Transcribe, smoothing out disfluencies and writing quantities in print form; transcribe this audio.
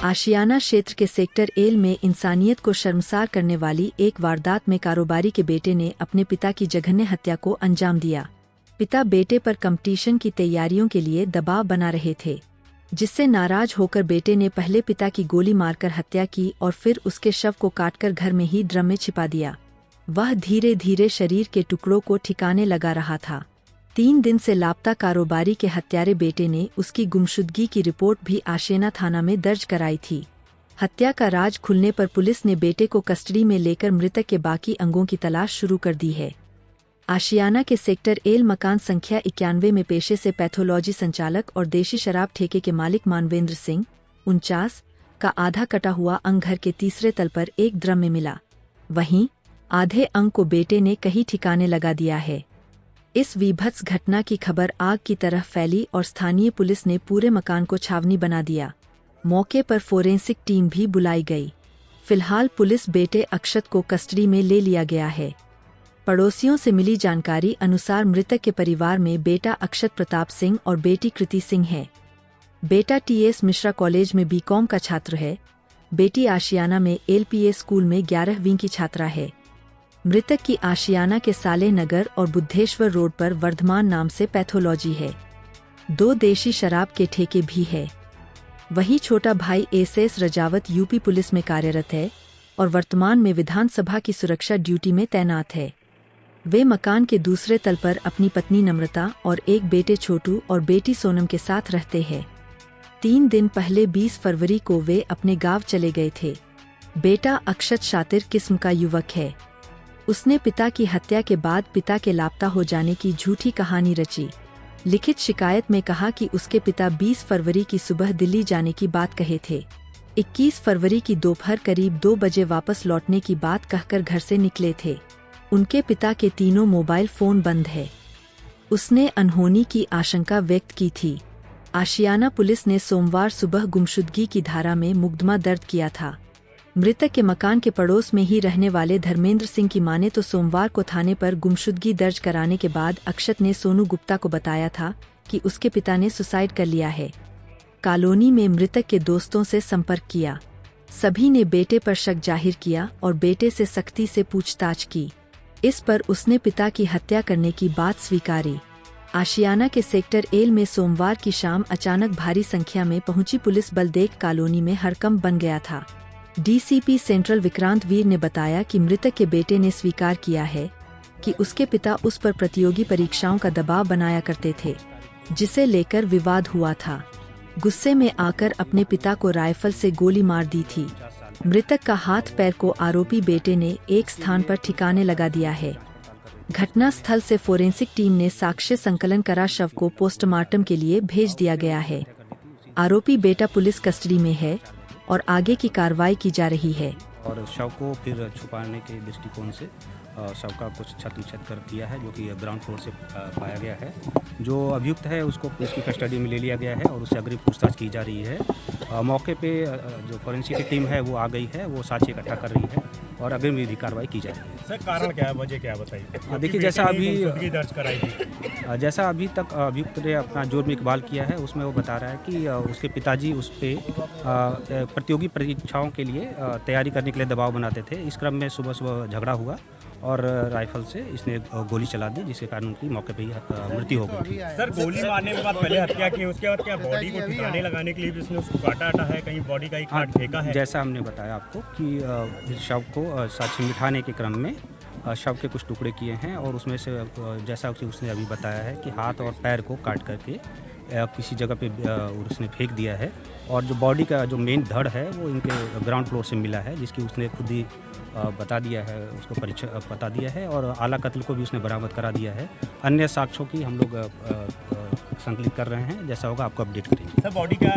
आशियाना क्षेत्र के sector L में इंसानियत को शर्मसार करने वाली एक वारदात में कारोबारी के बेटे ने अपने पिता की जघन्य हत्या को अंजाम दिया। पिता बेटे पर कंपटीशन की तैयारियों के लिए दबाव बना रहे थे, जिससे नाराज होकर बेटे ने पहले पिता की गोली मारकर हत्या की और फिर उसके शव को काटकर घर में ही ड्रम में छिपा दिया। वह धीरे धीरे शरीर के टुकड़ों को ठिकाने लगा रहा था। 3 दिन से लापता कारोबारी के हत्यारे बेटे ने उसकी गुमशुदगी की रिपोर्ट भी आशियाना थाना में दर्ज कराई थी। हत्या का राज खुलने पर पुलिस ने बेटे को कस्टडी में लेकर मृतक के बाकी अंगों की तलाश शुरू कर दी है। आशियाना के सेक्टर एल मकान संख्या 91 में पेशे से पैथोलॉजी संचालक और देशी शराब ठेके के मालिक मानवेंद्र सिंह 49 का आधा कटा हुआ अंग घर के तीसरे तल पर एक ड्रम में मिला। वहीं आधे अंग को बेटे ने कहीं ठिकाने लगा दिया है। इस वीभत्स घटना की खबर आग की तरह फैली और स्थानीय पुलिस ने पूरे मकान को छावनी बना दिया। मौके पर फोरेंसिक टीम भी बुलाई गई। फिलहाल पुलिस बेटे अक्षत को कस्टडी में ले लिया गया है। पड़ोसियों से मिली जानकारी अनुसार मृतक के परिवार में बेटा अक्षत प्रताप सिंह और बेटी कृति सिंह है। बेटा टीएस मिश्रा कॉलेज में बीकॉम का छात्र है। बेटी आशियाना में एलपीए स्कूल में 11वीं की छात्रा है। मृतक की आशियाना के साले नगर और बुद्धेश्वर रोड पर वर्धमान नाम से पैथोलॉजी है। 2 देशी शराब के ठेके भी है। वहीं छोटा भाई एसएस रजावत यूपी पुलिस में कार्यरत है और वर्तमान में विधानसभा की सुरक्षा ड्यूटी में तैनात है। वे मकान के दूसरे तल पर अपनी पत्नी नम्रता और एक बेटे छोटू और बेटी सोनम के साथ रहते हैं। 3 दिन पहले 20 फरवरी को वे अपने गांव चले गए थे। बेटा अक्षत शातिर किस्म का युवक है। उसने पिता की हत्या के बाद पिता के लापता हो जाने की झूठी कहानी रची। लिखित शिकायत में कहा कि उसके पिता 20 फरवरी की सुबह दिल्ली जाने की बात कहे थे। 21 फरवरी की दोपहर करीब 2 बजे वापस लौटने की बात कहकर घर से निकले थे। उनके पिता के तीनों मोबाइल फोन बंद है। उसने अनहोनी की आशंका व्यक्त की थी। आशियाना पुलिस ने सोमवार सुबह गुमशुदगी की धारा में मुकदमा दर्ज किया था। मृतक के मकान के पड़ोस में ही रहने वाले धर्मेंद्र सिंह की माने तो सोमवार को थाने पर गुमशुदगी दर्ज कराने के बाद अक्षत ने सोनू गुप्ता को बताया था कि उसके पिता ने सुसाइड कर लिया है। कॉलोनी में मृतक के दोस्तों से संपर्क किया। सभी ने बेटे पर शक जाहिर किया और बेटे से सख्ती से पूछताछ की। इस पर उसने पिता की हत्या करने की बात स्वीकारी। आशियाना के सेक्टर एल में सोमवार की शाम अचानक भारी संख्या में पहुंची पुलिस बल देख कॉलोनी में हड़कंप बन गया था। डीसीपी सेंट्रल विक्रांत वीर ने बताया कि मृतक के बेटे ने स्वीकार किया है कि उसके पिता उस पर प्रतियोगी परीक्षाओं का दबाव बनाया करते थे, जिसे लेकर विवाद हुआ था। गुस्से में आकर अपने पिता को राइफल से गोली मार दी थी। मृतक का हाथ पैर को आरोपी बेटे ने एक स्थान पर ठिकाने लगा दिया है। घटना स्थल से फोरेंसिक टीम ने साक्ष्य संकलन करा शव को पोस्टमार्टम के लिए भेज दिया गया है। आरोपी बेटा पुलिस कस्टडी में है और आगे की कार्रवाई की जा रही है। और शव को फिर छुपाने के दृष्टिकोण से शव का कुछ छत कर दिया है, जो कि ग्राउंड फ्लोर से पाया गया है। जो अभियुक्त है उसको पुलिस की कस्टडी में ले लिया गया है और उससे अग्रिम पूछताछ की जा रही है। मौके पे जो फोरेंसिक की टीम है वो आ गई है, वो साक्ष्य इकट्ठा कर रही है और अग्रिम विधि कार्रवाई की जा रही है। सर कारण क्या है, वजह क्या बताइए? देखिए, जैसा अभी तक अभियुक्त ने अपना जुर्म इकबाल किया है, उसमें वो बता रहा है कि उसके पिताजी उस पर प्रतियोगी परीक्षाओं के लिए तैयारी करने के लिए दबाव बनाते थे। इस क्रम में सुबह सुबह झगड़ा हुआ और राइफल से इसने गोली चला दी, जिसके कारण उनकी मौके पर ही मृत्यु हो गई। सर गोली मारने के बाद पहले हत्या की, उसके बाद क्या बॉडी को ठिकाने लगाने के लिए भी इसने उसको काटा है, कहीं बॉडी का ही काट फेंका है? जैसा हमने बताया आपको कि शव को साक्ष्य मिटाने के क्रम में शव के कुछ टुकड़े किए हैं और उसमें से जैसा कि उसने अभी बताया है कि हाथ और पैर को काट करके किसी जगह पे उसने फेंक दिया है। और जो बॉडी का जो मेन धड़ है वो इनके ग्राउंड फ्लोर से मिला है, जिसकी उसने खुद ही बता दिया है, उसको परिचय बता दिया है और आला कत्ल को भी उसने बरामद करा दिया है। अन्य साक्ष्यों की हम लोग संकलित कर रहे हैं, जैसा होगा आपको अपडेट करेंगे। सर बॉडी का